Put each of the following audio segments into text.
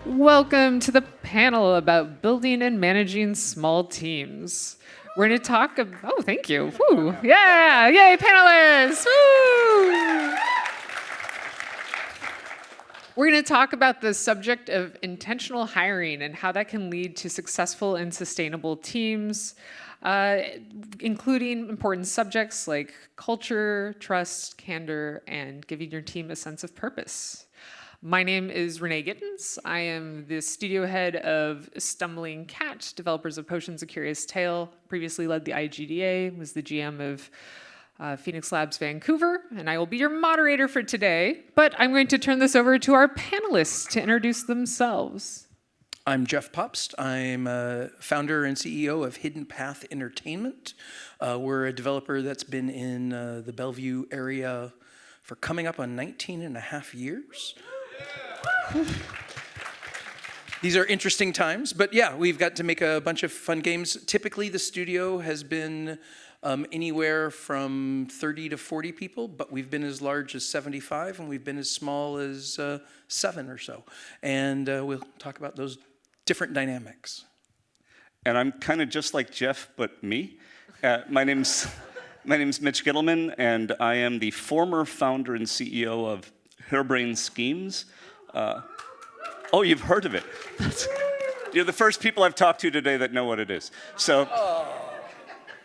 Welcome to the panel about building and managing small teams. We're going to talk about, oh, thank you. Woo. Yeah, yay, panelists. Woo. We're going to talk about the subject of intentional hiring and how that can lead to successful and sustainable teams, including important subjects like culture, trust, candor, and giving your team a sense of purpose. My name is Renee Gittins. I am the studio head of Stumbling Cat, developers of Potions: A Curious Tale. Previously led the IGDA, was the GM of Phoenix Labs Vancouver, and I will be your moderator for today. But I'm going to turn this over to our panelists to introduce themselves. I'm Jeff Pobst. I'm founder and CEO of Hidden Path Entertainment. We're a developer that's been in the Bellevue area for coming up on 19 and a half years. These are interesting times, but yeah, we've got to make a bunch of fun games. Typically, the studio has been anywhere from 30 to 40 people, but we've been as large as 75, and we've been as small as 7 or so. And we'll talk about those different dynamics. And I'm kind of just like Jeff, but me. My name's Mitch Gitelman, and I am the former founder and CEO of Hairbrain Schemes. Oh, you've heard of it. You're the first people I've talked to today that know what it is. So,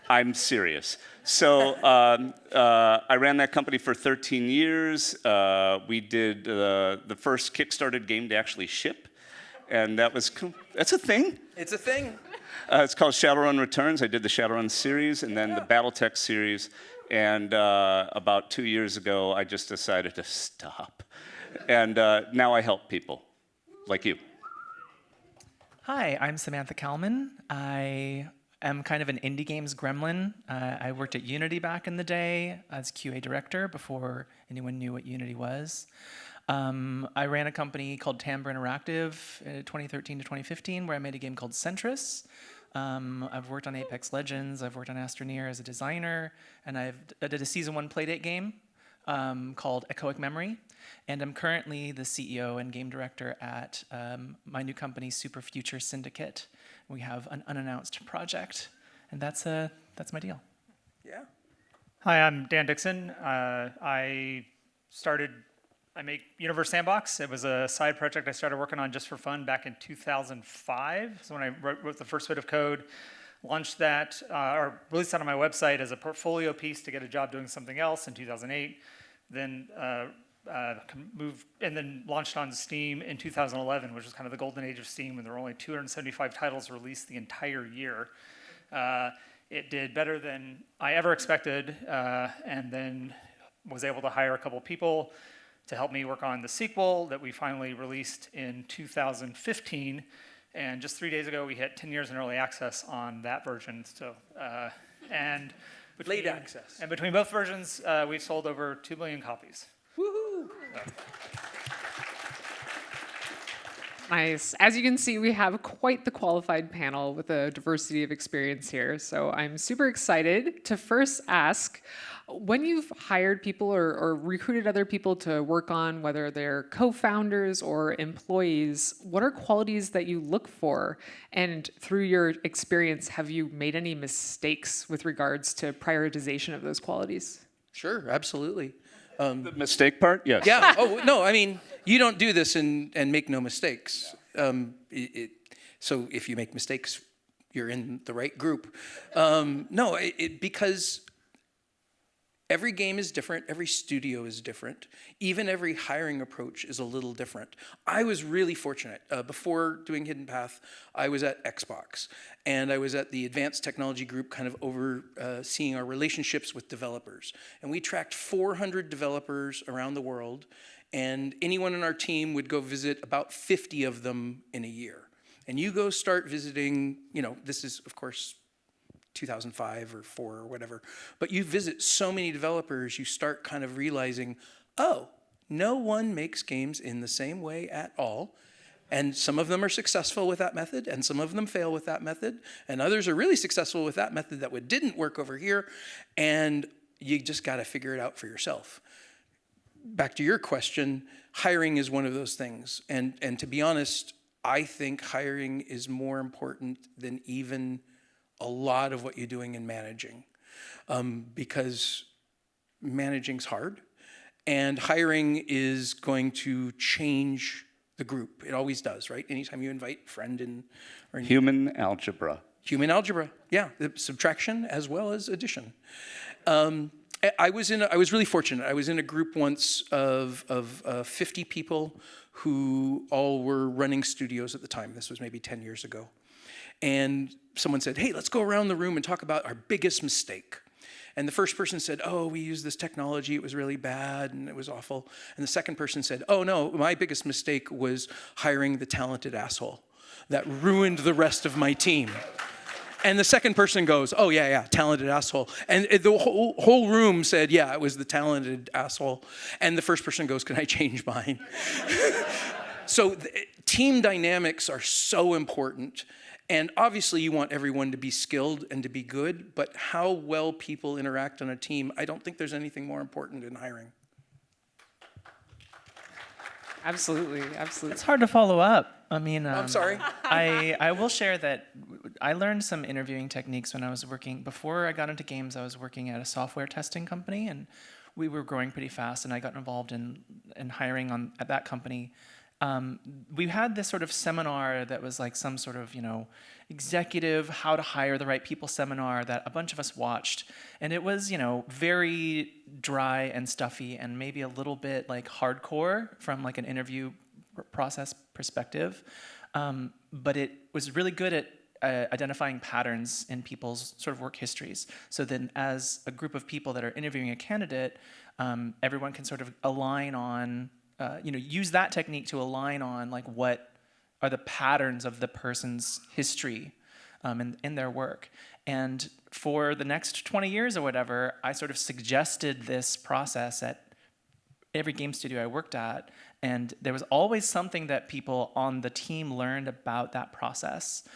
I'm serious. So, I ran that company for 13 years. We did the first Kickstarted game to actually ship, and that's a thing. It's a thing. It's called Shadowrun Returns. I did the Shadowrun series and then the Battletech series. And about 2 years ago, I just decided to stop. And now I help people like you. Hi, I'm Samantha Kalman. I am kind of an indie games gremlin. I worked at Unity back in the day as QA director before anyone knew what Unity was. I ran a company called Timbre Interactive 2013 to 2015 where I made a game called Centris. I've worked on Apex Legends, I've worked on Astroneer as a designer, and I did a season 1 playdate game called Echoic Memory, and I'm currently the CEO and game director at my new company, Super Future Syndicate. We have an unannounced project, and that's my deal. Yeah. Hi, I'm Dan Dixon. I make Universe Sandbox. It was a side project I started working on just for fun back in 2005. So when I wrote the first bit of code, launched that, or released that on my website as a portfolio piece to get a job doing something else in 2008. Then moved and then launched on Steam in 2011, which was kind of the golden age of Steam when there were only 275 titles released the entire year. It did better than I ever expected, and then was able to hire a couple people to help me work on the sequel that we finally released in 2015. And just 3 days ago, we hit 10 years in early access on that version. So, and between, late access. And between both versions, we've sold over 2 million copies. Woohoo! So. Nice. As you can see, we have quite the qualified panel with a diversity of experience here. So I'm super excited to first ask, when you've hired people or recruited other people to work on, whether they're co-founders or employees, what are qualities that you look for? And through your experience, have you made any mistakes with regards to prioritization of those qualities? Sure, absolutely. The mistake part? Yes. Yeah. Oh, no, I mean, you don't do this and make no mistakes. So if you make mistakes, you're in the right group. Because every game is different, every studio is different, even every hiring approach is a little different. I was really fortunate. Before doing Hidden Path, I was at Xbox, and I was at the Advanced Technology Group kind of overseeing our relationships with developers. And we tracked 400 developers around the world, and anyone in our team would go visit about 50 of them in a year. And you go start visiting, this is, of course, 2005 or 4 or whatever, but you visit so many developers, you start kind of realizing, oh, no one makes games in the same way at all. And some of them are successful with that method, and some of them fail with that method, and others are really successful with that method that didn't work over here, and you just got to figure it out for yourself. Back to your question, hiring is one of those things. And to be honest, I think hiring is more important than even a lot of what you're doing in managing, because managing's hard, and hiring is going to change the group. It always does, right? Anytime you invite a friend in, or Human algebra. human algebra, yeah, the subtraction as well as addition. I was really fortunate. I was in a group once of 50 people who all were running studios at the time. This was maybe 10 years ago. And someone said, hey, let's go around the room and talk about our biggest mistake. And the first person said, oh, we used this technology, it was really bad and it was awful. And the second person said, oh no, my biggest mistake was hiring the talented asshole that ruined the rest of my team. And the second person goes, oh yeah, talented asshole. And the whole room said, yeah, it was the talented asshole. And the first person goes, can I change mine? So team dynamics are so important. And obviously you want everyone to be skilled and to be good, but how well people interact on a team, I don't think there's anything more important in hiring. Absolutely. It's hard to follow up. I mean, I'm sorry. I will share that I learned some interviewing techniques when I was working, before I got into games, I was working at a software testing company, and we were growing pretty fast, and I got involved in hiring at that company. We had this sort of seminar that was like some sort of, executive how to hire the right people seminar that a bunch of us watched. And it was, very dry and stuffy and maybe a little bit like hardcore from like an interview process perspective. But it was really good at identifying patterns in people's sort of work histories. So then as a group of people that are interviewing a candidate, everyone can sort of align on use that technique to align on like what are the patterns of the person's history in their work. And for the next 20 years or whatever, I sort of suggested this process at every game studio I worked at, and there was always something that people on the team learned about that process.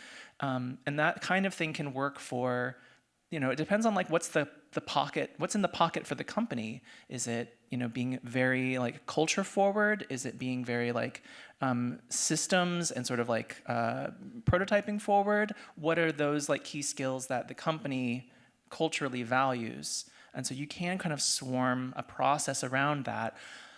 And that kind of thing can work for, it depends on like what's the pocket, what's in the pocket for the company. Is it, being very like culture forward? Is it being very like systems and sort of like prototyping forward? What are those like key skills that the company culturally values? And so you can kind of swarm a process around that.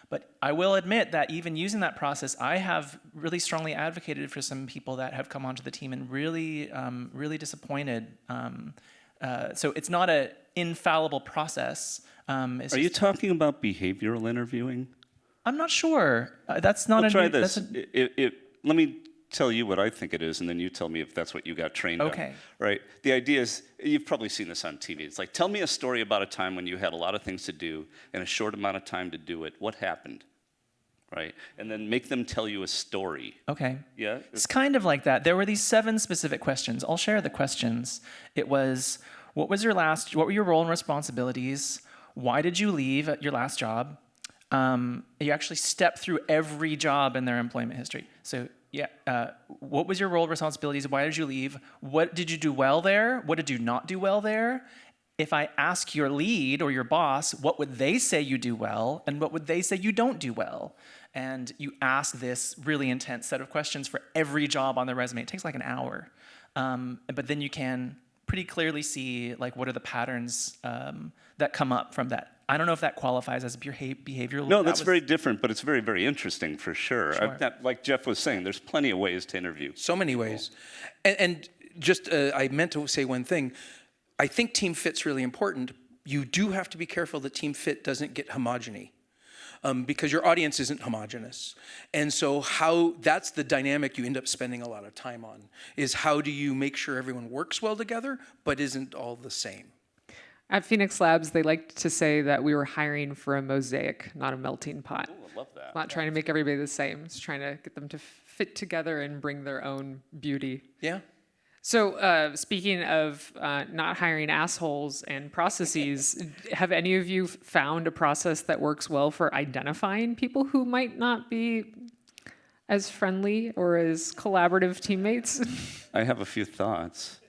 But I will admit that even using that process, I have really strongly advocated for some people that have come onto the team and really, really disappointed. So it's not an infallible process. Are you talking about behavioral interviewing? I'm not sure. That's not. We'll try this. Let me tell you what I think it is, and then you tell me if that's what you got trained on. Okay. Right. The idea is, you've probably seen this on TV. It's like, tell me a story about a time when you had a lot of things to do and a short amount of time to do it. What happened? Right? And then make them tell you a story. Okay. Yeah? It's kind of like that. There were these 7 specific questions. I'll share the questions. It was, what were your role and responsibilities? Why did you leave at your last job? You actually step through every job in their employment history. So what was your role and responsibilities? Why did you leave? What did you do well there? What did you not do well there? If I ask your lead or your boss, what would they say you do well, and what would they say you don't do well? And you ask this really intense set of questions for every job on the resume. It takes like an hour. But then you can pretty clearly see like what are the patterns that come up from that. I don't know if that qualifies as behavioral. No, that's very different, but it's very, very interesting for sure. Sure. Like Jeff was saying, there's plenty of ways to interview. So many ways. And just, I meant to say one thing. I think team fit's really important. You do have to be careful that team fit doesn't get homogeny. Because your audience isn't homogenous. And so that's the dynamic you end up spending a lot of time on, is how do you make sure everyone works well together, but isn't all the same? At Phoenix Labs, they like to say that we were hiring for a mosaic, not a melting pot. Ooh, I love that. Not trying to make everybody the same. It's trying to get them to fit together and bring their own beauty. Yeah. So speaking of not hiring assholes and processes, have any of you found a process that works well for identifying people who might not be as friendly or as collaborative teammates? I have a few thoughts.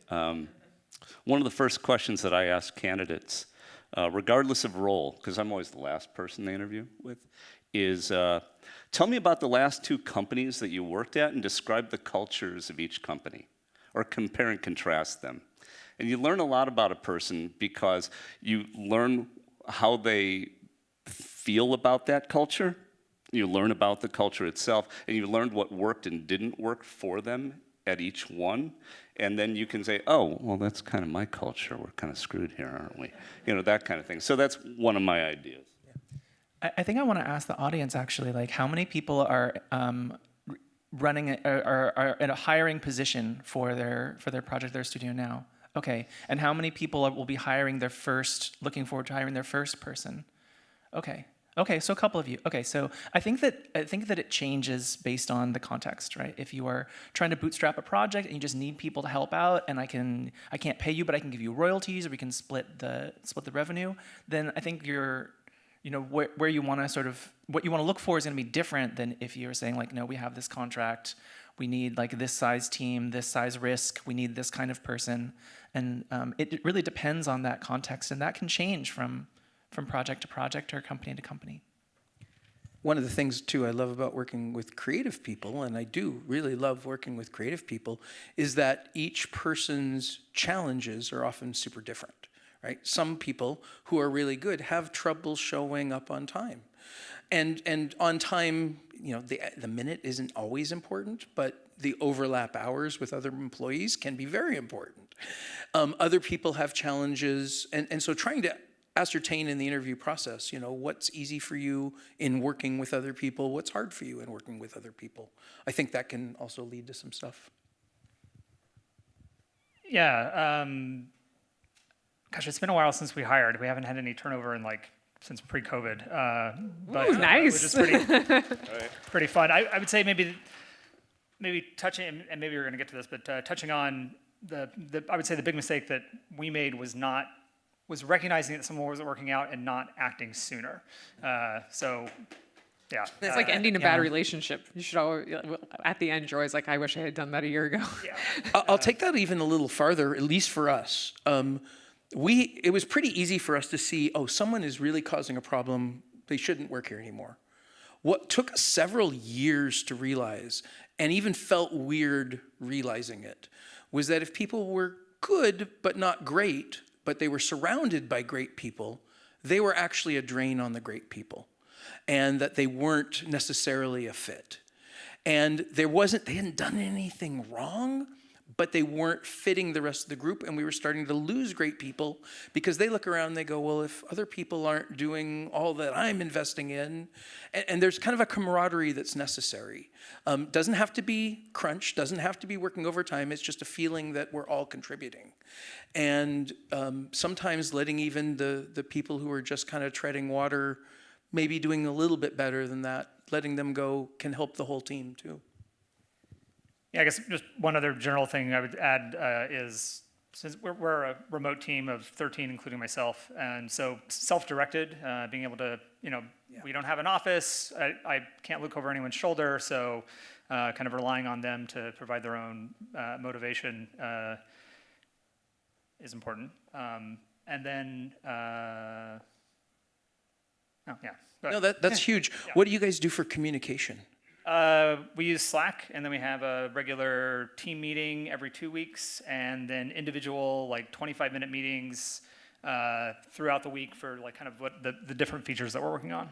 One of the first questions that I ask candidates regardless of role, because I'm always the last person they interview with, is tell me about the last 2 companies that you worked at and describe the cultures of each company, or compare and contrast them. And you learn a lot about a person because you learn how they feel about that culture, you learn about the culture itself, and you learned what worked and didn't work for them at each one. And then you can say, oh, well, that's kind of my culture. We're kind of screwed here, aren't we? You know, that kind of thing. So that's one of my ideas. I think I want to ask the audience actually, like, how many people are running are in a hiring position for their project, their studio now? Okay, and how many people will be looking forward to hiring their first person? Okay, so a couple of you. Okay, so I think that it changes based on the context, right? If you are trying to bootstrap a project and you just need people to help out, and I can't pay you, but I can give you royalties, or we can split the revenue, then I think where you want to what you want to look for is going to be different than if you're saying, like, no, we have this contract, we need like this size team, this size risk, we need this kind of person, and it really depends on that context, and that can change from project to project or company to company. One of the things, too, I love about working with creative people, and I do really love working with creative people, is that each person's challenges are often super different, right? Some people who are really good have trouble showing up on time. And on time, the minute isn't always important, but the overlap hours with other employees can be very important. Other people have challenges, and so trying to ascertain in the interview process, what's easy for you in working with other people, what's hard for you in working with other people. I think that can also lead to some stuff. Yeah, gosh, it's been a while since we hired. We haven't had any turnover since pre-COVID. But Ooh, nice. Which is pretty fun. I would say maybe touching, and maybe we're going to get to this, but touching on I would say the big mistake that we made was recognizing that someone wasn't working out and not acting sooner. So, yeah. It's like ending a bad relationship. You should always, at the end, you're always like, I wish I had done that a year ago. Yeah. I'll take that even a little farther, at least for us. It was pretty easy for us to see, someone is really causing a problem. They shouldn't work here anymore. What took us several years to realize, and even felt weird realizing it, was that if people were good but not great, but they were surrounded by great people, they were actually a drain on the great people, and that they weren't necessarily a fit. And they hadn't done anything wrong, but they weren't fitting the rest of the group, and we were starting to lose great people because they look around and they go, well, if other people aren't doing all that I'm investing in, and there's kind of a camaraderie that's necessary. Doesn't have to be crunch, doesn't have to be working overtime, it's just a feeling that we're all contributing. And sometimes letting even the people who are just kind of treading water, maybe doing a little bit better than that, letting them go can help the whole team too. Yeah, I guess just one other general thing I would add is, since we're a remote team of 13, including myself, and so self-directed, being able to, we don't have an office, I can't look over anyone's shoulder, so kind of relying on them to provide their own motivation is important. And then, that's huge. Yeah. What do you guys do for communication? We use Slack, and then we have a regular team meeting every 2 weeks, and then individual 25-minute meetings throughout the week for kind of what the different features that we're working on.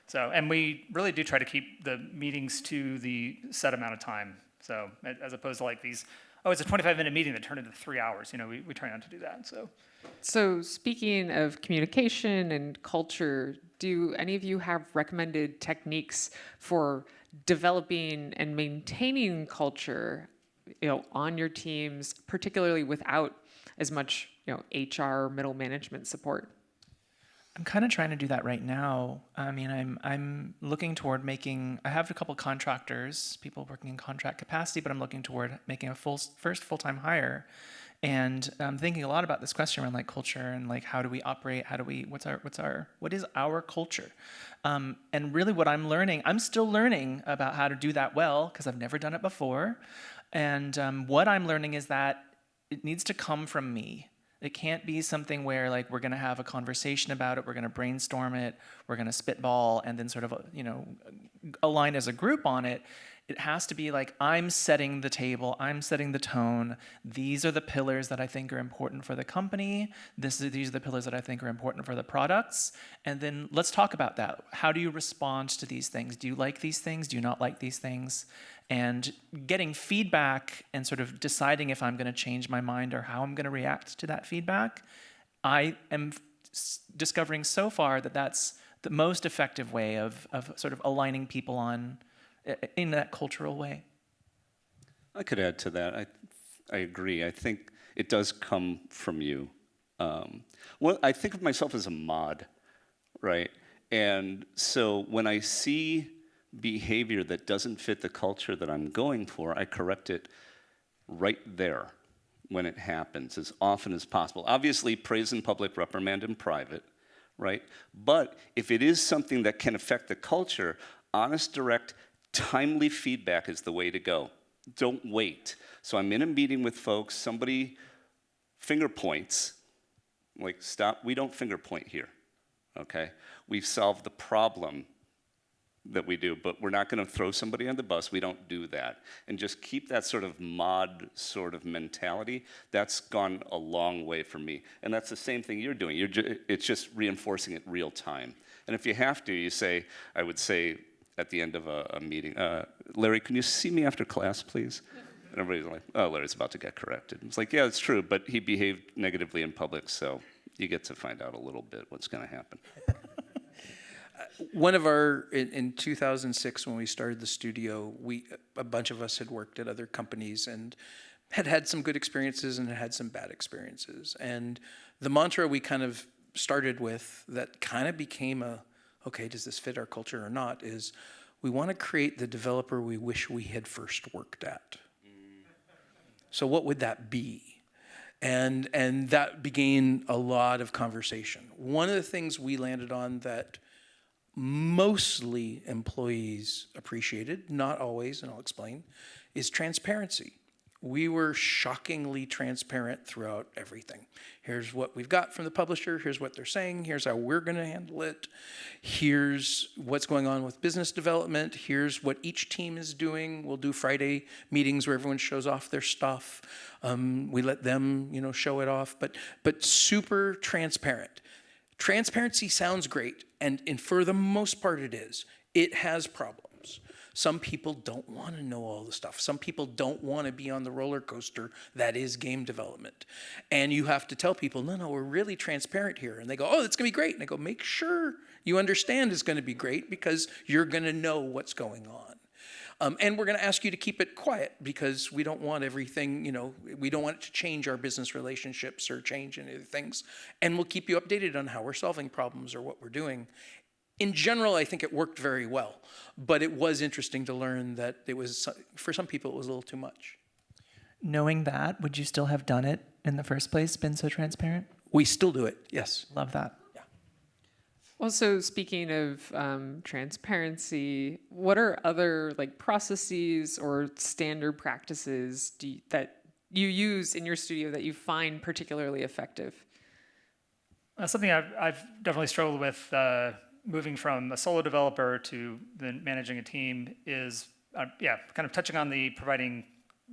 So, and we really do try to keep the meetings to the set amount of time. So, as opposed to these, it's a 25-minute meeting that turned into 3 hours. We try not to do that. So speaking of communication and culture, do any of you have recommended techniques for developing and maintaining culture, on your teams, particularly without as much, HR middle management support? I'm kind of trying to do that right now. I mean, I'm looking toward I have a couple contractors, people working in contract capacity, but I'm looking toward making a first full-time hire. And I'm thinking a lot about this question around culture and how do we operate? What is our culture? And really what I'm still learning about how to do that well, because I've never done it before. And what I'm learning is that it needs to come from me. It can't be something where like we're going to have a conversation about it, we're going to brainstorm it, we're going to spitball, and then sort of align as a group on it. It has to be like, I'm setting the table, I'm setting the tone. These are the pillars that I think are important for the company. These are the pillars that I think are important for the products. And then let's talk about that. How do you respond to these things? Do you like these things? Do you not like these things? And getting feedback and sort of deciding if I'm going to change my mind or how I'm going to react to that feedback, I am discovering so far that that's the most effective way of sort of aligning people on in that cultural way. I could add to that. I agree. I think it does come from you. Well, I think of myself as a mod, right? And so when I see behavior that doesn't fit the culture that I'm going for, I correct it right there when it happens as often as possible. Obviously, praise in public, reprimand in private, right? But if it is something that can affect the culture, honest, direct, timely feedback is the way to go. Don't wait. So I'm in a meeting with folks, somebody finger points, like, stop, we don't finger point here, okay? We've solved the problem that we do, but we're not going to throw somebody on the bus. We don't do that. And just keep that sort of mod sort of mentality. That's gone a long way for me. And that's the same thing you're doing. It's just reinforcing it real time. And if you have to, you say, I would say at the end of a meeting, Larry, can you see me after class, please? And everybody's like, oh, Larry's about to get corrected. It's like, yeah, it's true, but he behaved negatively in public, so you get to find out a little bit what's going to happen. One of our, in 2006 when we started the studio, a bunch of us had worked at other companies and had some good experiences and had some bad experiences. And the mantra we kind of started with that kind of became okay, does this fit our culture or not, is we want to create the developer we wish we had first worked at. So what would that be? And that began a lot of conversation. One of the things we landed on that mostly employees appreciated, not always, and I'll explain, is transparency. We were shockingly transparent throughout everything. Here's what we've got from the publisher, here's what they're saying, here's how we're going to handle it, here's what's going on with business development, here's what each team is doing. We'll do Friday meetings where everyone shows off their stuff. We let them, show it off, but super transparent. Transparency sounds great, and for the most part it is. It has problems. Some people don't want to know all the stuff. Some people don't want to be on the roller coaster that is game development. And you have to tell people, no, we're really transparent here. And they go, oh, it's going to be great. And I go, make sure you understand it's going to be great because you're going to know what's going on. And we're going to ask you to keep it quiet because we don't want everything, we don't want it to change our business relationships or change any of the things. And we'll keep you updated on how we're solving problems or what we're doing. In general, I think it worked very well, but it was interesting to learn that it was, for some people, it was a little too much. Knowing that, would you still have done it in the first place, been so transparent? We still do it, yes. Love that. Well, so speaking of transparency, what are other processes or standard practices that you use in your studio that you find particularly effective? Something I've definitely struggled with moving from a solo developer to then managing a team is, kind of touching on the providing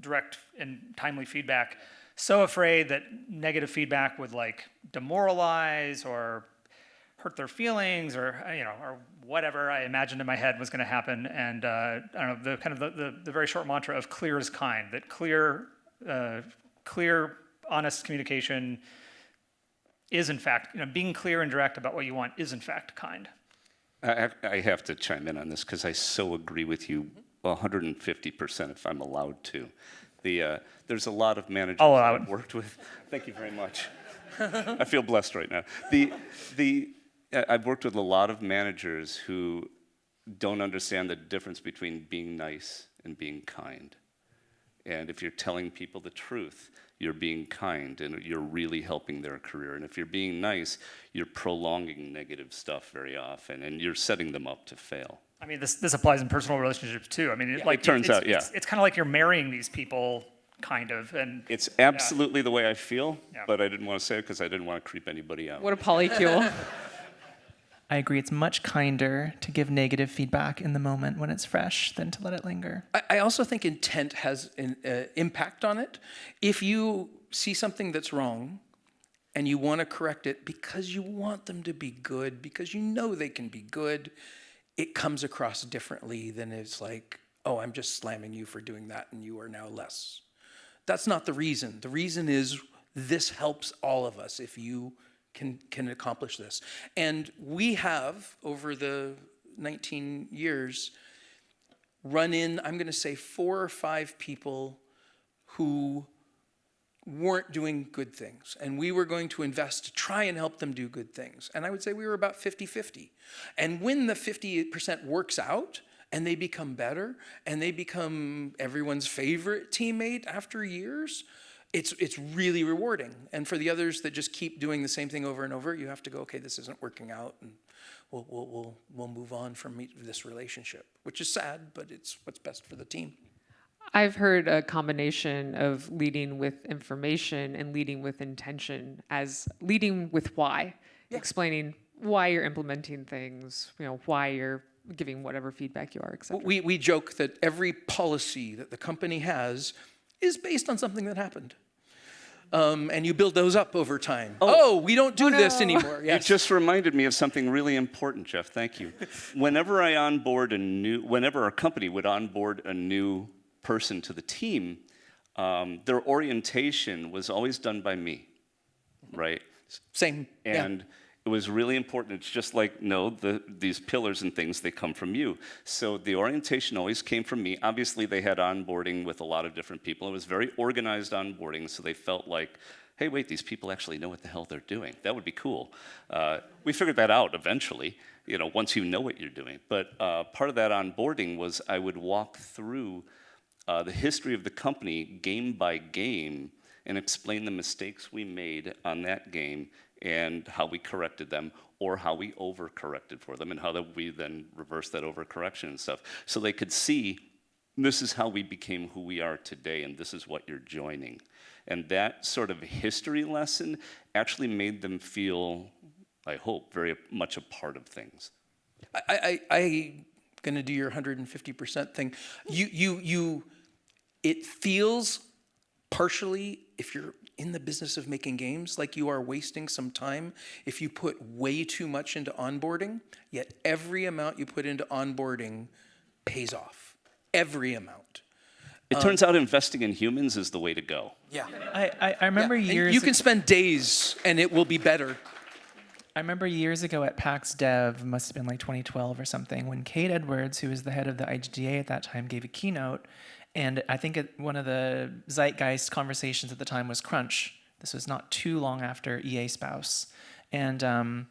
direct and timely feedback. So afraid that negative feedback would demoralize or hurt their feelings or whatever I imagined in my head was going to happen. And I don't know, the very short mantra of clear is kind, that clear, honest communication is in fact, being clear and direct about what you want is in fact kind. I have to chime in on this because I so agree with you 150% if I'm allowed to. There's a lot of managers I've worked with. Thank you very much. I feel blessed right now. I've worked with a lot of managers who don't understand the difference between being nice and being kind. And if you're telling people the truth, you're being kind and you're really helping their career. And if you're being nice, you're prolonging negative stuff very often and you're setting them up to fail. I mean, this applies in personal relationships too. I mean, it turns out, it's kind of like you're marrying these people kind of. And It's absolutely the way I feel, Yeah. but I didn't want to say it because I didn't want to creep anybody out. What a polycule. I agree. It's much kinder to give negative feedback in the moment when it's fresh than to let it linger. I also think intent has an impact on it. If you see something that's wrong and you want to correct it because you want them to be good, because you know they can be good, it comes across differently than it's like, oh, I'm just slamming you for doing that and you are now less. That's not the reason. The reason is this helps all of us if you can accomplish this. And we have, over the 19 years, run in, I'm going to say 4 or 5 people who weren't doing good things. And we were going to invest to try and help them do good things. And I would say we were about 50-50. And when the 50% works out, and they become better, and they become everyone's favorite teammate after years, it's really rewarding. And for the others that just keep doing the same thing over and over, you have to go, okay, this isn't working out, and we'll move on from this relationship, which is sad, but it's what's best for the team. I've heard a combination of leading with information and leading with intention as leading with why, explaining why you're implementing things, why you're giving whatever feedback you are, etc. We joke that every policy that the company has is based on something that happened. And you build those up over time. Oh, we don't do this anymore. You just reminded me of something really important, Jeff. Thank you. Whenever our company would onboard a new person to the team, their orientation was always done by me, right? Same. And it was really important. It's just like, these pillars and things, they come from you. So the orientation always came from me. Obviously, they had onboarding with a lot of different people. It was very organized onboarding, so they felt like, hey, wait, these people actually know what the hell they're doing. That would be cool. We figured that out eventually, once you know what you're doing. But part of that onboarding was I would walk through the history of the company game by game and explain the mistakes we made on that game and how we corrected them, or how we overcorrected for them, and how that we then reversed that overcorrection and stuff. So they could see, this is how we became who we are today, and this is what you're joining. And that sort of history lesson actually made them feel, I hope, very much a part of things. I'm gonna do your 150% thing. It feels partially, if you're in the business of making games, like you are wasting some time if you put way too much into onboarding, yet every amount you put into onboarding pays off. Every amount. It turns out investing in humans is the way to go. Yeah. I remember years You can spend days and it will be better. I remember years ago at PAX Dev, must have been like 2012 or something, when Kate Edwards, who was the head of the IGDA at that time, gave a keynote. And I think one of the zeitgeist conversations at the time was crunch. This was not too long after EA Spouse. And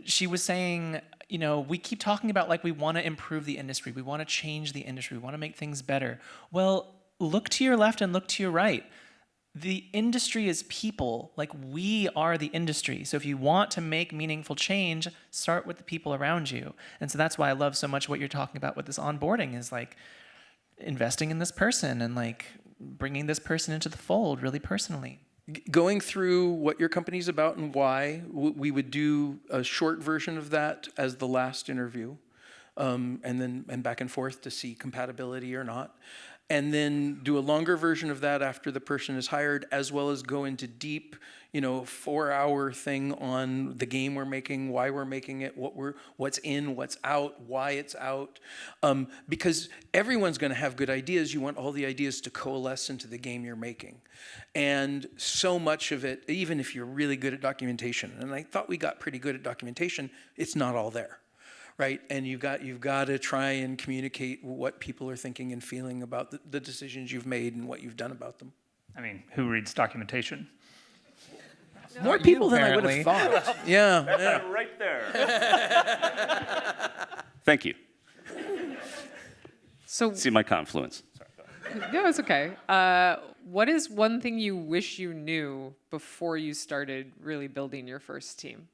she was saying, we keep talking about like we want to improve the industry. We want to change the industry. We want to make things better. Well, look to your left and look to your right. The industry is people. Like, we are the industry. So if you want to make meaningful change, start with the people around you. And so that's why I love so much what you're talking about with this onboarding is like, investing in this person and like bringing this person into the fold really personally. Going through what your company's about and why, we would do a short version of that as the last interview, and back and forth to see compatibility or not. And then do a longer version of that after the person is hired, as well as go into deep, 4-hour thing on the game we're making, why we're making it, what's in, what's out, why it's out. Because everyone's going to have good ideas. You want all the ideas to coalesce into the game you're making. And so much of it, even if you're really good at documentation, and I thought we got pretty good at documentation, it's not all there. Right, and you've got to try and communicate what people are thinking and feeling about the decisions you've made and what you've done about them. I mean, who reads documentation? More people than I would have thought. Yeah. Right there. Thank you. So See my confluence. no, it's okay. What is one thing you wish you knew before you started really building your first team?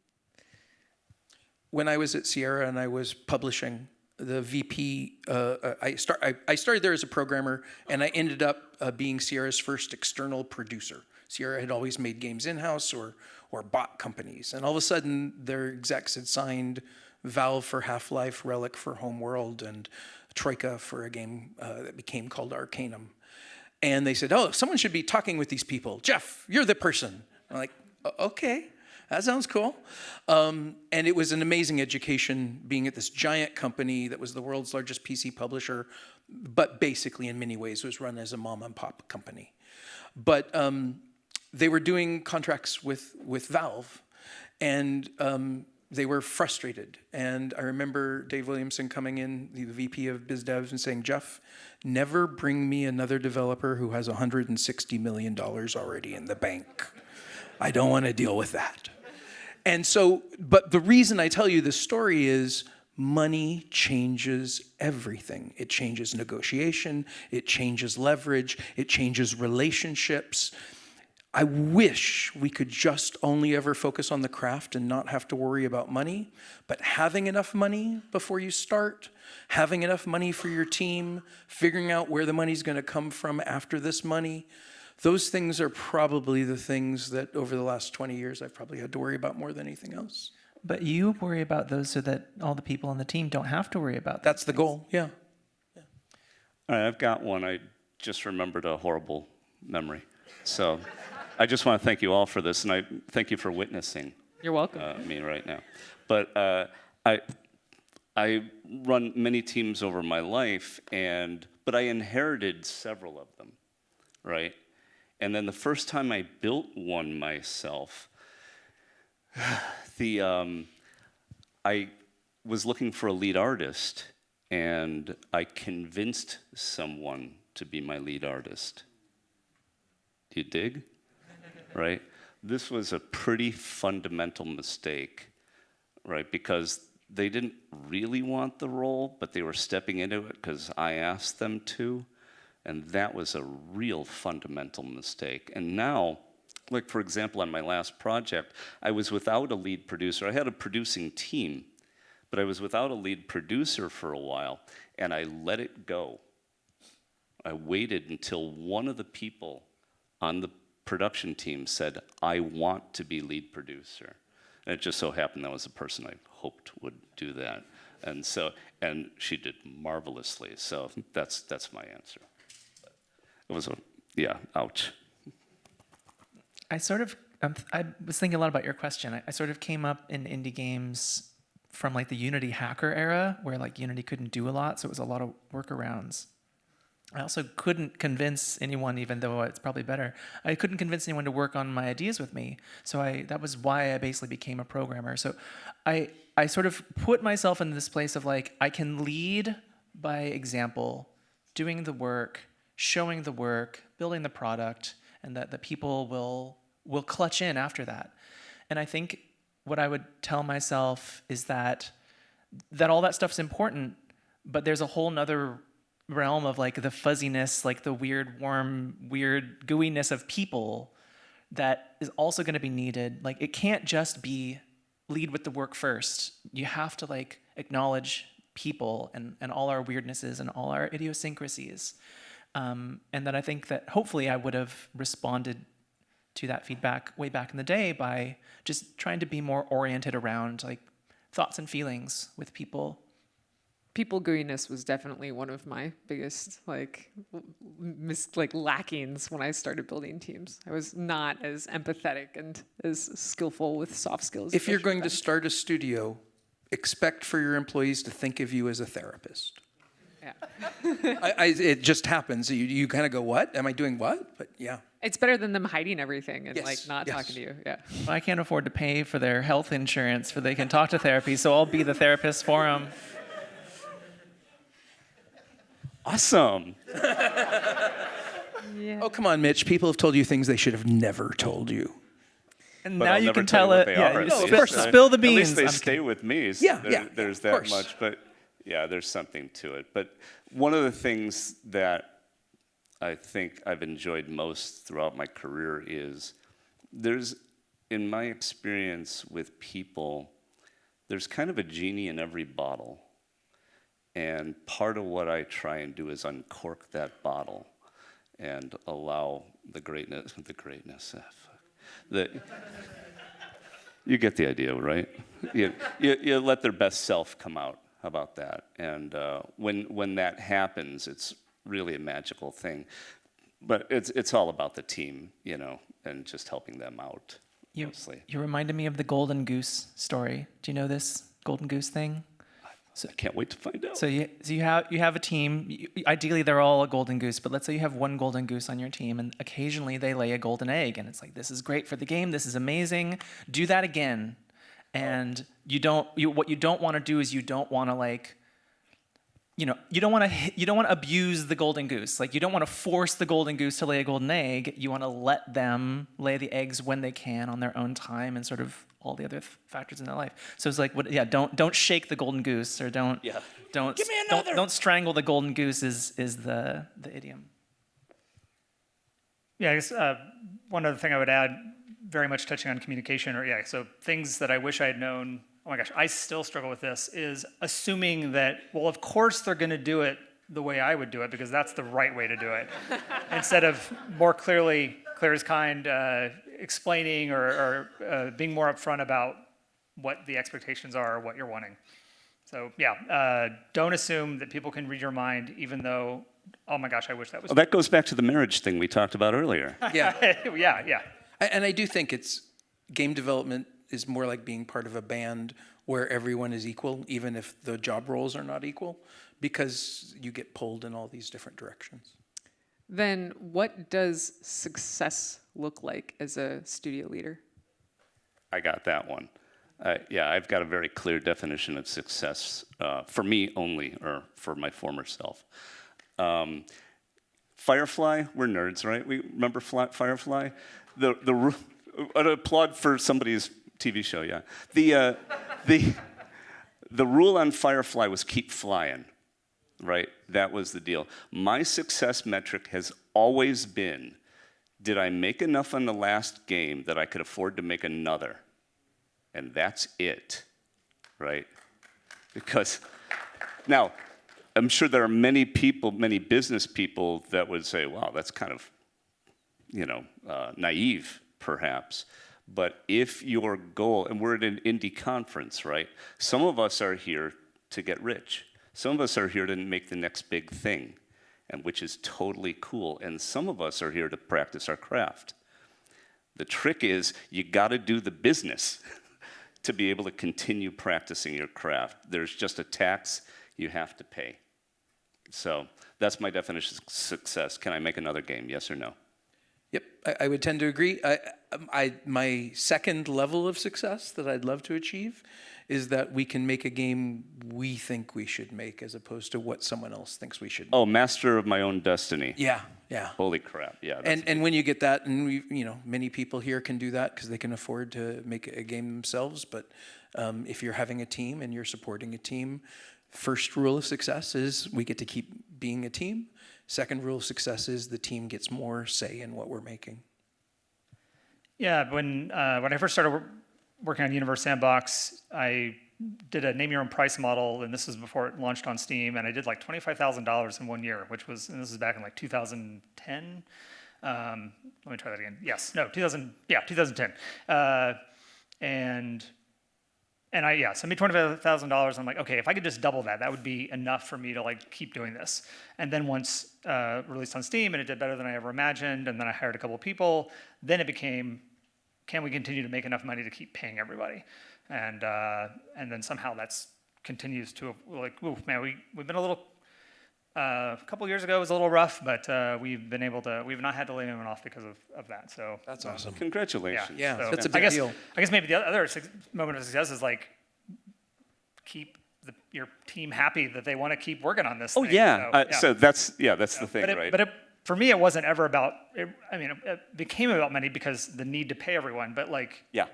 When I was at Sierra and I was publishing, the VP. I started there as a programmer, and I ended up being Sierra's first external producer. Sierra had always made games in-house or bought companies. And all of a sudden, their execs had signed Valve for Half-Life, Relic for Homeworld, and Troika for a game that became called Arcanum. And they said, oh, someone should be talking with these people. Jeff, you're the person. I'm like, okay, that sounds cool. And it was an amazing education being at this giant company that was the world's largest PC publisher, but basically in many ways was run as a mom and pop company. But they were doing contracts with Valve, and they were frustrated. And I remember Dave Williamson coming in, the VP of Biz Devs, and saying, Jeff, never bring me another developer who has $160 million already in the bank. I don't want to deal with that. And so, but the reason I tell you this story is money changes everything. It changes negotiation, it changes leverage, it changes relationships. I wish we could just only ever focus on the craft and not have to worry about money, but having enough money before you start, having enough money for your team, figuring out where the money's going to come from after this money, those things are probably the things that over the last 20 years I've probably had to worry about more than anything else. But you worry about those so that all the people on the team don't have to worry about That's the goal, yeah. All right, I've got one. I just remembered a horrible memory. So I just want to thank you all for this, and I thank you for witnessing You're welcome. me right now. But I run many teams over my life, but I inherited several of them, right? And then the first time I built one myself, I was looking for a lead artist, and I convinced someone to be my lead artist. Do you dig? Right? This was a pretty fundamental mistake, right? Because they didn't really want the role, but they were stepping into it because I asked them to. And that was a real fundamental mistake. And now, like for example, on my last project, I was without a lead producer. I had a producing team, but I was without a lead producer for a while, and I let it go. I waited until one of the people on the production team said, I want to be lead producer. And it just so happened that was the person I hoped would do that. And she did marvelously. So that's my answer. It was ouch. I was thinking a lot about your question. I sort of came up in indie games from like the Unity hacker era, where like Unity couldn't do a lot, so it was a lot of workarounds. I also couldn't convince anyone, even though it's probably better, I couldn't convince anyone to work on my ideas with me. So that was why I basically became a programmer. So I sort of put myself in this place of like, I can lead by example, doing the work, showing the work, building the product, and that the people will clutch in after that. And I think what I would tell myself is that all that stuff's important, but there's a whole nother realm of like the fuzziness, like the weird, warm, weird gooiness of people that is also going to be needed. Like it can't just be lead with the work first. You have to like acknowledge people and all our weirdnesses and all our idiosyncrasies. And then I think that hopefully I would have responded to that feedback way back in the day by just trying to be more oriented around like thoughts and feelings with people. People gooiness was definitely one of my biggest lackings when I started building teams. I was not as empathetic and as skillful with soft skills. If you're going to start a studio, expect for your employees to think of you as a therapist. Yeah. It just happens. You kind of go, what? Am I doing what? But yeah. It's better than them hiding everything and Yes, not yes. talking to you. Yeah. I can't afford to pay for their health insurance so they can talk to therapy, so I'll be the therapist for them. Awesome. Yeah. Oh, come on, Mitch. People have told you things they should have never told you. And But now I'll you never can tell tell you it. what they are, at Yeah, least. of course. spill the beans. At least they I'm stay with me. So Yeah, there's of that course. much, but yeah, there's something to it. But one of the things that I think I've enjoyed most throughout my career is in my experience with people, there's kind of a genie in every bottle. And part of what I try and do is uncork that bottle and allow the greatness, you get the idea, right? You let their best self come out. How about that? And when that happens, it's really a magical thing. But it's all about the team, and just helping them out, mostly. You reminded me of the golden goose story. Do you know this golden goose thing? I can't wait to find out. So you have a team. Ideally, they're all a golden goose, but let's say you have one golden goose on your team, and occasionally they lay a golden egg, and it's like, this is great for the game. This is amazing. Do that again, and what you don't want to do is you don't want to you don't want to abuse the golden goose. Like, you don't want to force the golden goose to lay a golden egg. You want to let them lay the eggs when they can on their own time, and sort of all the other factors in their life. So it's like, don't shake the golden goose, or don't Give me another. don't strangle the golden goose is the idiom. Yeah, I guess one other thing I would add, very much touching on communication, so things that I wish I had known. Oh my gosh, I still struggle with this, is assuming that, well, of course they're going to do it the way I would do it because that's the right way to do it. Instead of more clear as kind, explaining or being more upfront about what the expectations are or what you're wanting. So don't assume that people can read your mind, even though, oh my gosh, I wish that was. Well, that goes back to the marriage thing we talked about earlier. Yeah. yeah. And I do think game development is more like being part of a band where everyone is equal, even if the job roles are not equal, because you get pulled in all these different directions. Then what does success look like as a studio leader? I got that one. I've got a very clear definition of success for me only, or for my former self. Firefly, we're nerds, right? We remember Firefly? I'd applaud for somebody's TV show, yeah. The rule on Firefly was keep flying, right? That was the deal. My success metric has always been, did I make enough on the last game that I could afford to make another? And that's it, right? Because now, I'm sure there are many business people that would say, wow, that's kind of, naive, perhaps. But if your goal, and we're at an indie conference, right? Some of us are here to get rich. Some of us are here to make the next big thing, and which is totally cool. And some of us are here to practice our craft. The trick is you got to do the business to be able to continue practicing your craft. There's just a tax you have to pay. So that's my definition of success. Can I make another game? Yes or no? Yep, I would tend to agree. My second level of success that I'd love to achieve is that we can make a game we think we should make as opposed to what someone else thinks we should make. Oh, master of my own destiny. Yeah. Holy crap, yeah. And when you get that, and many people here can do that because they can afford to make a game themselves, but if you're having a team and you're supporting a team, first rule of success is we get to keep being a team. Second rule of success is the team gets more say in what we're making. Yeah, when I first started working on Universe Sandbox, I did a name your own price model, and this was before it launched on Steam, and I did like $25,000 in 1 year, and this is back in like 2010. Let me try that again. 2010. So I made $25,000. I'm like, okay, if I could just double that, that would be enough for me to like keep doing this. And then once released on Steam, and it did better than I ever imagined, and then I hired a couple of people, then it became, can we continue to make enough money to keep paying everybody? And then somehow that's continues to like, ooh, man, we've been a little. A couple years ago it was a little rough, but we've not had to lay anyone off because of that. So that's awesome. Congratulations. Yeah, so that's a big deal. I guess maybe the other moment of success is like keep your team happy that they want to keep working on this. Oh thing. yeah. So that's the thing, right? But for me, it wasn't ever about. It became about money because the need to pay everyone. But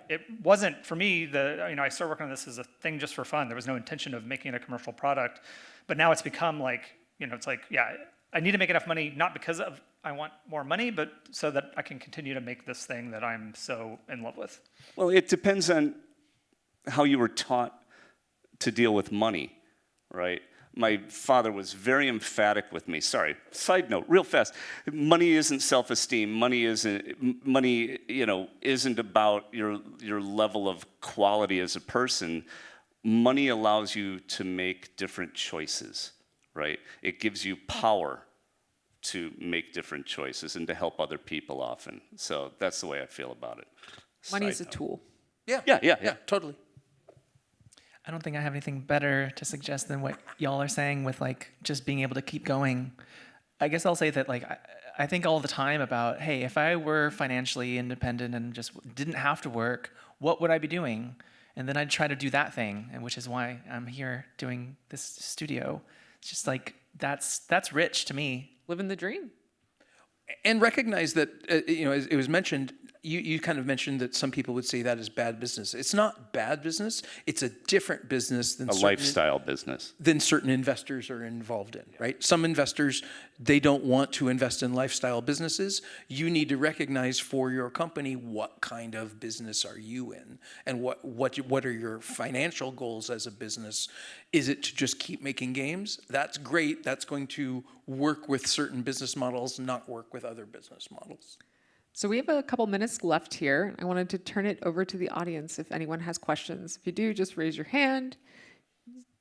it wasn't for me. I started working on this as a thing just for fun. There was no intention of making it a commercial product. But now it's become like. It's like, I need to make enough money, not because of I want more money, but so that I can continue to make this thing that I'm so in love with. Well, it depends on how you were taught to deal with money, right? my father was very emphatic with me. Sorry, side note, real fast. Money isn't self-esteem. Money isn't about your level of quality as a person. Money allows you to make different choices, right? It gives you power to make different choices and to help other people often. So that's the way I feel about it. Money's Side a note. tool. Yeah, totally. I don't think I have anything better to suggest than what y'all are saying with like just being able to keep going. I guess I'll say that like I think all the time about, hey, if I were financially independent and just didn't have to work, what would I be doing? And then I'd try to do that thing, and which is why I'm here doing this studio. It's just like that's rich to me. Living the dream. And recognize that, as it was mentioned, you kind of mentioned that some people would say that is bad business. It's not bad business. It's a different business than A lifestyle business. than certain investors are involved in, right? Some investors, they don't want to invest in lifestyle businesses. You need to recognize for your company what kind of business are you in, and what are your financial goals as a business. Is it to just keep making games? That's great. That's going to work with certain business models, not work with other business models. So we have a couple minutes left here. I wanted to turn it over to the audience if anyone has questions. If you do, just raise your hand.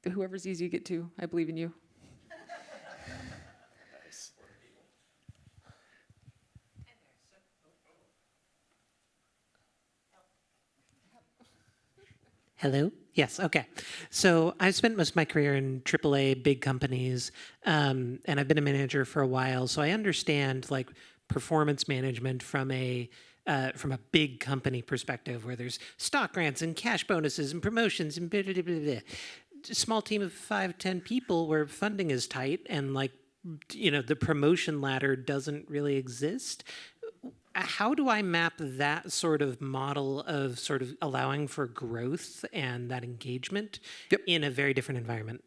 Whoever's easy to get to, I believe in you. Hello? Yes, okay. So I've spent most of my career in AAA big companies, and I've been a manager for a while, so I understand like performance management from a big company perspective where there's stock grants and cash bonuses and promotions and blah, blah, blah, blah. Small team of 5-10 people where funding is tight and like, the promotion ladder doesn't really exist. How do I map that sort of model of sort of allowing for growth and that engagement in a very different environment?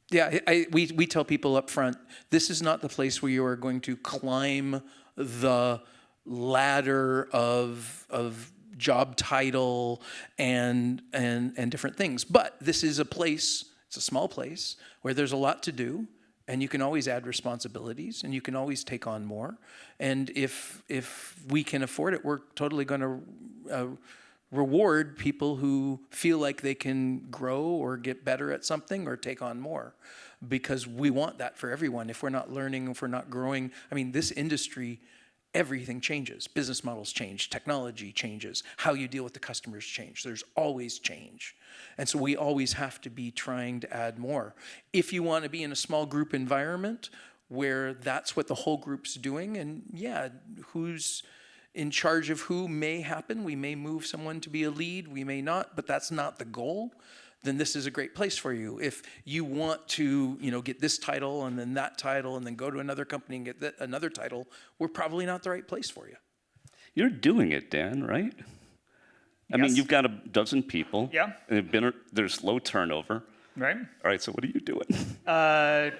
Yeah, we tell people up front, this is not the place where you are going to climb the ladder of job title and different things. But this is a place, it's a small place, where there's a lot to do, and you can always add responsibilities, and you can always take on more. And if we can afford it, we're totally going to reward people who feel like they can grow or get better at something or take on more, because we want that for everyone. If we're not learning, if we're not growing, I mean, this industry, everything changes. Business models change, technology changes, how you deal with the customers change. There's always change. And so we always have to be trying to add more. If you want to be in a small group environment where that's what the whole group's doing, and who's in charge of who may happen. We may move someone to be a lead, we may not, but that's not the goal. Then this is a great place for you. If you want to, get this title and then that title and then go to another company and get another title, we're probably not the right place for you. You're doing it, Dan, right? I mean, you've got a dozen people. Yeah. And there's low turnover. Right. All right, so what are you doing? I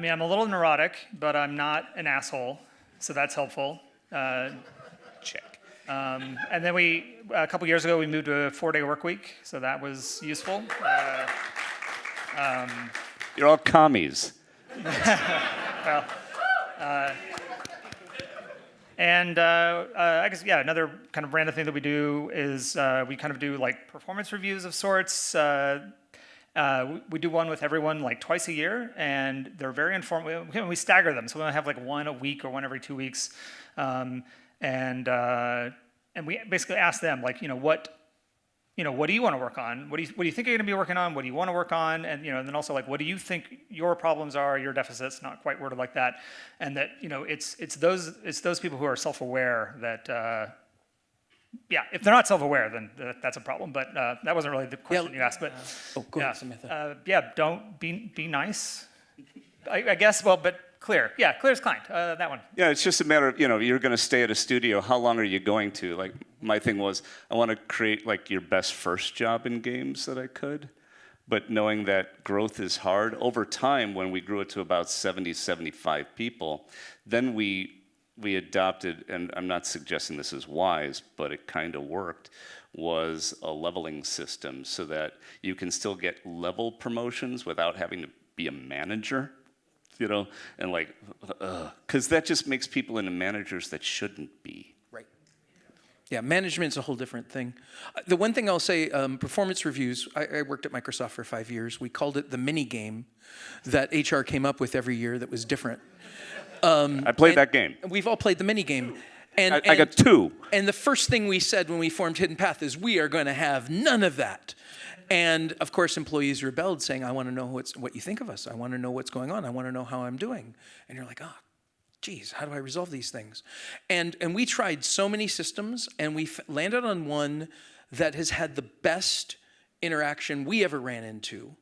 mean, I'm a little neurotic, but I'm not an asshole, so that's helpful. Check. And then a couple years ago, we moved to a 4-day work week, so that was useful. You're all commies. Well, and I guess, another kind of random thing that we do is we kind of do like performance reviews of sorts. We do one with everyone like twice a year, and they're very informal. We stagger them, so we don't have like one a week or one every 2 weeks. And we basically ask them like, what do you want to work on? What do you think you're going to be working on? What do you want to work on? And and then also like, what do you think your problems are, your deficits? Not quite worded like that, and that it's those people who are self-aware that. If they're not self-aware, then that's a problem. But that wasn't really the question you asked. But go ahead, Samantha. Don't be nice. I guess. Well, but clear. Yeah, clear as kind. That one. Yeah, it's just a matter of, you're going to stay at a studio. How long are you going to? Like, my thing was, I want to create, like, your best first job in games that I could. But knowing that growth is hard, over time, when we grew it to about 70, 75 people, then we adopted, and I'm not suggesting this is wise, but it kind of worked. was a leveling system so that you can still get level promotions without having to be a manager, you know, and like, because that just makes people into managers that shouldn't be. Right. Yeah, management's a whole different thing. The one thing I'll say, performance reviews, I worked at Microsoft for 5 years. We called it the mini game that HR came up with every year that was different. I played that game. We've all played the mini game. And I got 2. And the first thing we said when we formed Hidden Path is we are going to have none of that. And of course, employees rebelled, saying, I want to know what you think of us. I want to know what's going on. I want to know how I'm doing. And you're like, geez, how do I resolve these things? And we tried so many systems, and we landed on one that has had the best interaction we ever ran into,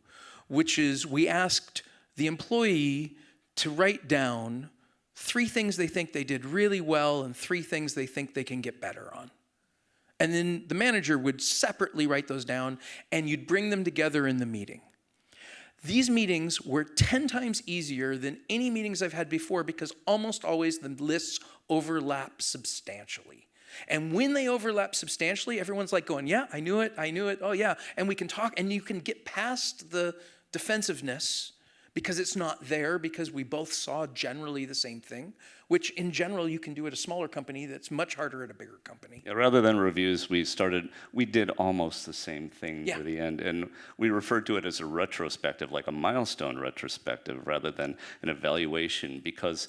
which is we asked the employee to write down 3 things they think they did really well and 3 things they think they can get better on. And then the manager would separately write those down, and you'd bring them together in the meeting. These meetings were 10 times easier than any meetings I've had before because almost always the lists overlap substantially. And when they overlap substantially, everyone's like going, yeah, I knew it, oh yeah. And we can talk, and you can get past the defensiveness because it's not there, because we both saw generally the same thing, which in general you can do at a smaller company that's much harder at a bigger company. Yeah, rather than reviews, we did almost the same thing Yeah. near the end, and we referred to it as a retrospective, like a milestone retrospective, rather than an evaluation, because,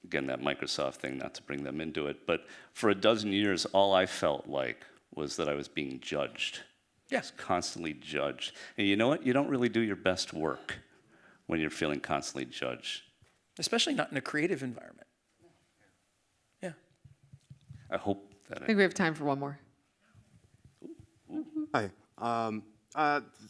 again, that Microsoft thing, not to bring them into it, but for a dozen years, all I felt like was that I was being judged. Yes. Constantly judged. And you know what? You don't really do your best work when you're feeling constantly judged. Especially not in a creative environment. Yeah. I hope that I think we have time for one more. Hi.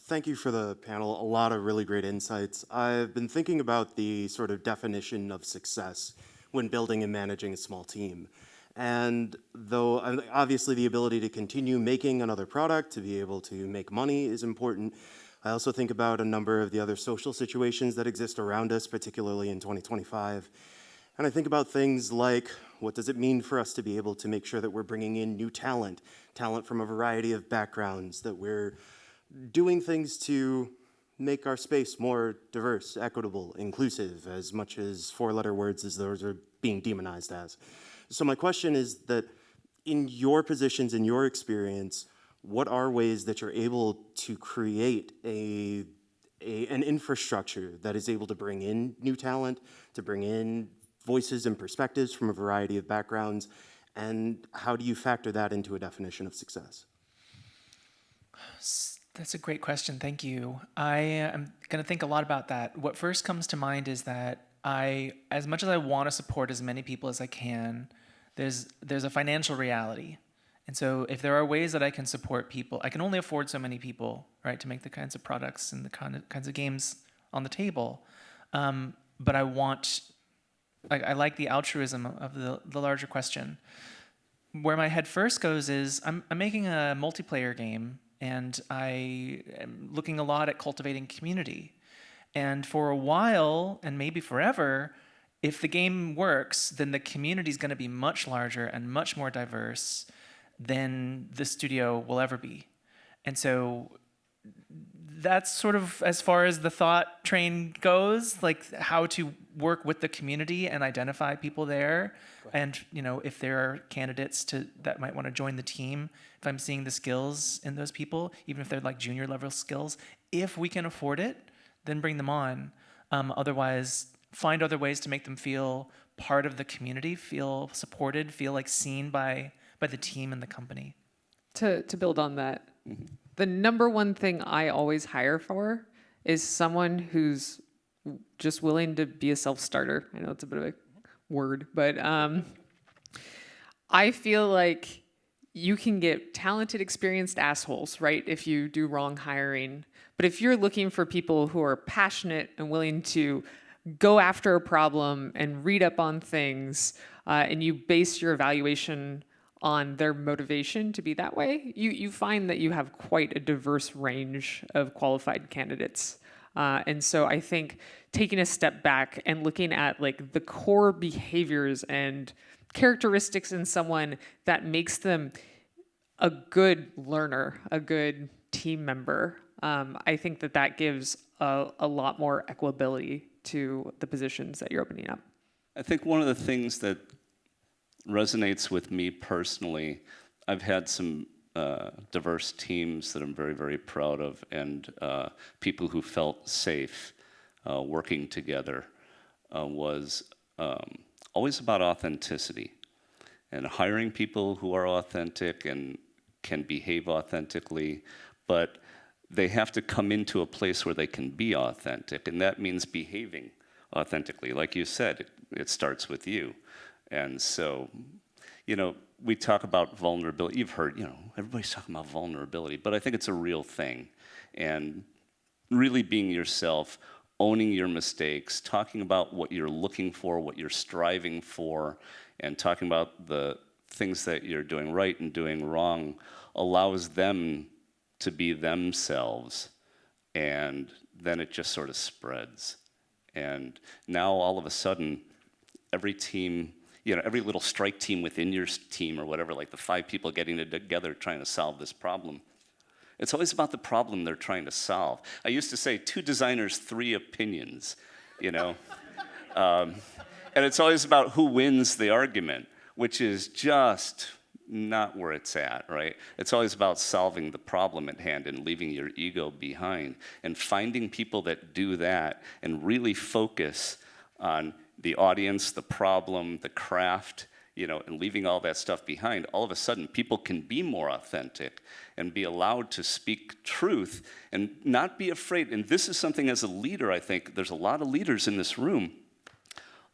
Thank you for the panel. A lot of really great insights. I've been thinking about the sort of definition of success when building and managing a small team. And though obviously the ability to continue making another product, to be able to make money is important, I also think about a number of the other social situations that exist around us, particularly in 2025. And I think about things like, what does it mean for us to be able to make sure that we're bringing in new talent from a variety of backgrounds, that we're doing things to make our space more diverse, equitable, inclusive, as much as 4-letter words as those are being demonized as. So my question is that in your positions, in your experience, what are ways that you're able to create an infrastructure that is able to bring in new talent, to bring in voices and perspectives from a variety of backgrounds, and how do you factor that into a definition of success? That's a great question. Thank you. I am going to think a lot about that. What first comes to mind is that as much as I want to support as many people as I can, there's a financial reality. And so if there are ways that I can support people, I can only afford so many people, right, to make the kinds of products and the kinds of games on the table. But I like the altruism of the larger question. Where my head first goes is I'm making a multiplayer game, and I am looking a lot at cultivating community. And for a while, and maybe forever, if the game works, then the community is going to be much larger and much more diverse than the studio will ever be. And so that's sort of as far as the thought train goes, like how to work with the community and identify people there. And if there are candidates that might want to join the team, if I'm seeing the skills in those people, even if they're like junior level skills, if we can afford it, then bring them on. Otherwise, find other ways to make them feel part of the community, feel supported, feel like seen by the team and the company. To build on that, the number one thing I always hire for is someone who's just willing to be a self-starter. I know it's a bit of a word, but I feel like you can get talented, experienced assholes, right, if you do wrong hiring. But if you're looking for people who are passionate and willing to go after a problem and read up on things, and you base your evaluation on their motivation to be that way, you find that you have quite a diverse range of qualified candidates. And so I think taking a step back and looking at like the core behaviors and characteristics in someone that makes them a good learner, a good team member. I think that gives a lot more equability to the positions that you're opening up. I think one of the things that resonates with me personally, I've had some diverse teams that I'm very, very proud of, and people who felt safe working together was always about authenticity and hiring people who are authentic and can behave authentically, but they have to come into a place where they can be authentic, and that means behaving authentically. Like you said, it starts with you. And so, we talk about vulnerability. You've heard, everybody's talking about vulnerability, but I think it's a real thing. And really being yourself, owning your mistakes, talking about what you're looking for, what you're striving for, and talking about the things that you're doing right and doing wrong allows them to be themselves, and then it just sort of spreads. And now all of a sudden, every team, every little strike team within your team or whatever, like the 5 people getting together trying to solve this problem, it's always about the problem they're trying to solve. I used to say 2 designers, 3 opinions, and it's always about who wins the argument, which is just not where it's at, right? It's always about solving the problem at hand and leaving your ego behind and finding people that do that and really focus on the audience, the problem, the craft, and leaving all that stuff behind. All of a sudden, people can be more authentic and be allowed to speak truth and not be afraid. And this is something as a leader, I think, there's a lot of leaders in this room.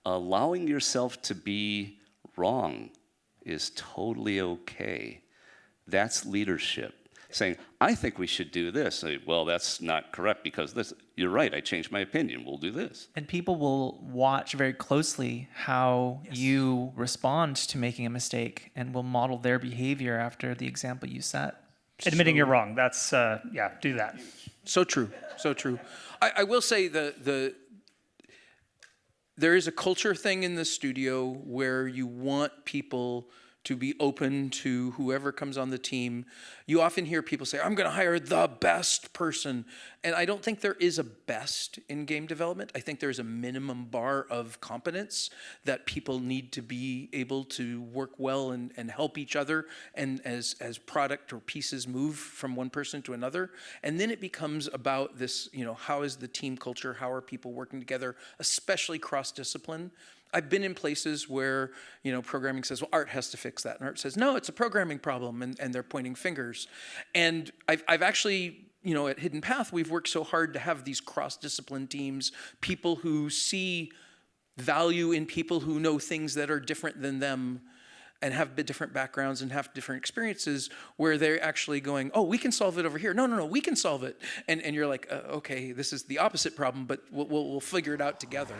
Allowing yourself to be wrong is totally okay. That's leadership. Saying, I think we should do this. Well, that's not correct because this. You're right, I changed my opinion. We'll do this. And people will watch very closely how you respond to making a mistake and will model their behavior after the example you set. Admitting you're wrong. That's, do that. So true, so true. I will say there is a culture thing in the studio where you want people to be open to whoever comes on the team. You often hear people say, I'm going to hire the best person. And I don't think there is a best in game development. I think there's a minimum bar of competence that people need to be able to work well and help each other, and as product or pieces move from one person to another. And then it becomes about this, how is the team culture? How are people working together, especially cross-discipline? I've been in places where, programming says, well, art has to fix that. And art says, no, it's a programming problem. And they're pointing fingers. And I've actually, at Hidden Path, we've worked so hard to have these cross-discipline teams, people who see value in people who know things that are different than them and have different backgrounds and have different experiences, where they're actually going, oh, we can solve it over here. No, we can solve it. And you're like, okay, this is the opposite problem, but we'll figure it out together.